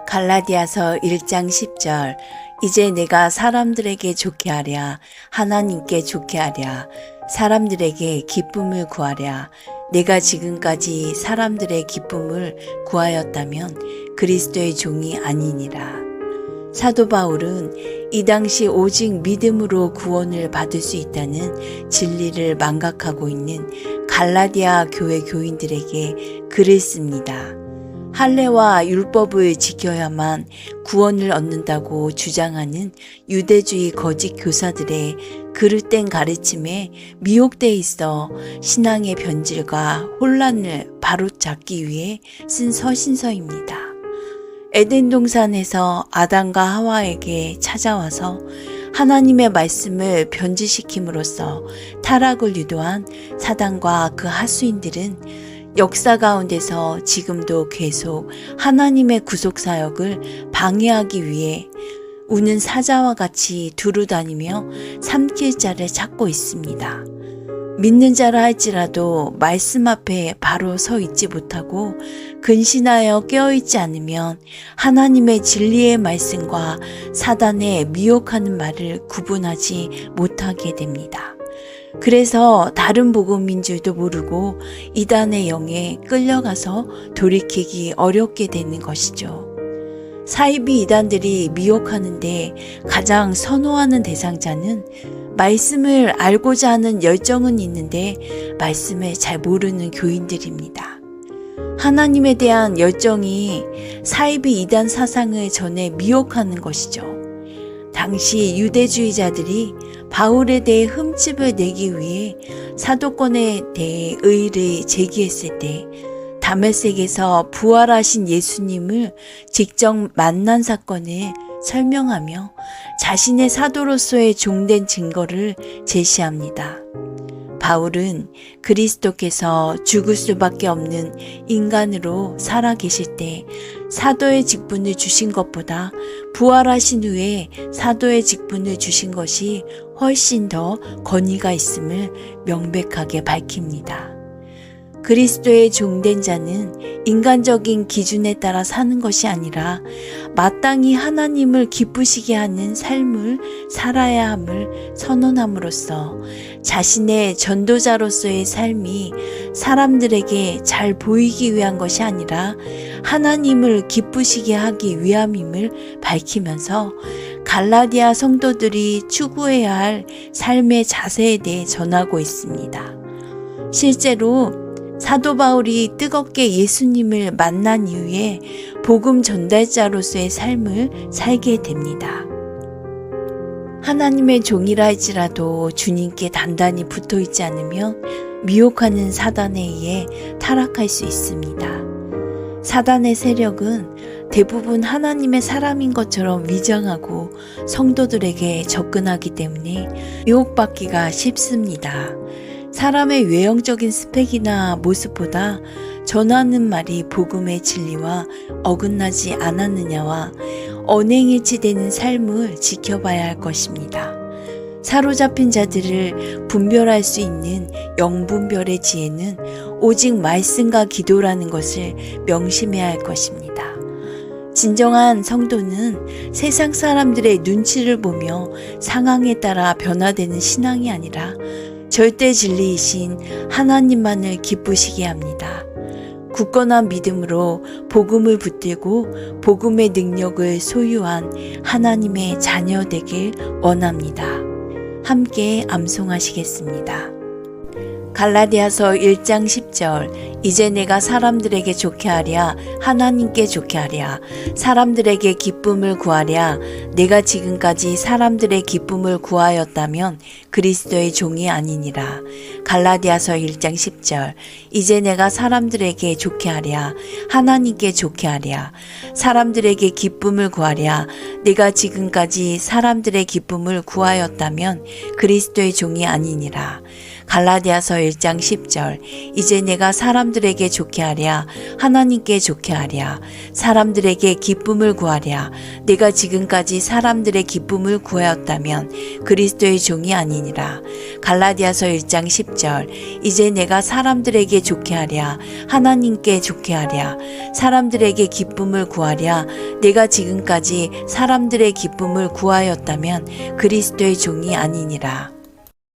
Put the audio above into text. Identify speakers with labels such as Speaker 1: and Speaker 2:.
Speaker 1: 갈라디아서 1장 10절. 이제 내가 사람들에게 좋게 하랴, 하나님께 좋게 하랴, 사람들에게 기쁨을 구하랴. 내가 지금까지 사람들의 기쁨을 구하였다면 그리스도의 종이 아니니라. 사도 바울은 이 당시 오직 믿음으로 구원을 받을 수 있다는 진리를 망각하고 있는 갈라디아 교회 교인들에게 글을 씁니다. 할례와 율법을 지켜야만 구원을 얻는다고 주장하는 유대주의 거짓 교사들의 그릇된 가르침에 미혹돼 있어 신앙의 변질과 혼란을 바로잡기 위해 쓴 서신서입니다. 에덴 동산에서 아담과 하와에게 찾아와서 하나님의 말씀을 변질시킴으로써 타락을 유도한 사단과 그 하수인들은 역사 가운데서 지금도 계속 하나님의 구속사역을 방해하기 위해 우는 사자와 같이 두루다니며 삼킬 자를 찾고 있습니다. 믿는 자라 할지라도 말씀 앞에 바로 서 있지 못하고 근신하여 깨어있지 않으면 하나님의 진리의 말씀과 사단의 미혹하는 말을 구분하지 못하게 됩니다. 그래서 다른 복음인 줄도 모르고 이단의 영에 끌려가서 돌이키기 어렵게 되는 것이죠. 사이비 이단들이 미혹하는데 가장 선호하는 대상자는 말씀을 알고자 하는 열정은 있는데 말씀을 잘 모르는 교인들입니다. 하나님에 대한 열정이 사이비 이단 사상을 전해 미혹하는 것이죠. 당시 유대주의자들이 바울에 대해 흠집을 내기 위해 사도권에 대해 의의를 제기했을 때 다메섹에서 부활하신 예수님을 직접 만난 사건을 설명하며 자신의 사도로서의 종된 증거를 제시합니다. 바울은 그리스도께서 죽을 수밖에 없는 인간으로 살아계실 때 사도의 직분을 주신 것보다 부활하신 후에 사도의 직분을 주신 것이 훨씬 더 권위가 있음을 명백하게 밝힙니다. 그리스도의 종된 자는 인간적인 기준에 따라 사는 것이 아니라 마땅히 하나님을 기쁘시게 하는 삶을 살아야 함을 선언함으로써 자신의 전도자로서의 삶이 사람들에게 잘 보이기 위한 것이 아니라 하나님을 기쁘시게 하기 위함임을 밝히면서 갈라디아 성도들이 추구해야 할 삶의 자세에 대해 전하고 있습니다. 실제로 사도 바울이 뜨겁게 예수님을 만난 이후에 복음 전달자로서의 삶을 살게 됩니다. 하나님의 종이라 할지라도 주님께 단단히 붙어 있지 않으면 미혹하는 사단에 의해 타락할 수 있습니다. 사단의 세력은 대부분 하나님의 사람인 것처럼 위장하고 성도들에게 접근하기 때문에 유혹받기가 쉽습니다. 사람의 외형적인 스펙이나 모습보다 전하는 말이 복음의 진리와 어긋나지 않았느냐와 언행일치되는 삶을 지켜봐야 할 것입니다. 사로잡힌 자들을 분별할 수 있는 영분별의 지혜는 오직 말씀과 기도라는 것을 명심해야 할 것입니다. 진정한 성도는 세상 사람들의 눈치를 보며 상황에 따라 변화되는 신앙이 아니라 절대 진리이신 하나님만을 기쁘시게 합니다. 굳건한 믿음으로 복음을 붙들고 복음의 능력을 소유한 하나님의 자녀 되길 원합니다. 함께 암송하시겠습니다. 갈라디아서 1장 10절. 이제 내가 사람들에게 좋게 하랴, 하나님께 좋게 하랴, 사람들에게 기쁨을 구하랴. 내가 지금까지 사람들의 기쁨을 구하였다면 그리스도의 종이 아니니라. 갈라디아서 1장 10절. 이제 내가 사람들에게 좋게 하랴, 하나님께 좋게 하랴, 사람들에게 기쁨을 구하랴. 내가 지금까지 사람들의 기쁨을 구하였다면 그리스도의 종이 아니니라. 갈라디아서 1장 10절. 이제 내가 사람들에게 좋게 하랴, 하나님께 좋게 하랴, 사람들에게 기쁨을 구하랴. 내가 지금까지 사람들의 기쁨을 구하였다면 그리스도의 종이 아니니라. 갈라디아서 1장 10절. 이제 내가 사람들에게 좋게 하랴, 하나님께 좋게 하랴, 사람들에게 기쁨을 구하랴. 내가 지금까지 사람들의 기쁨을 구하였다면 그리스도의 종이 아니니라.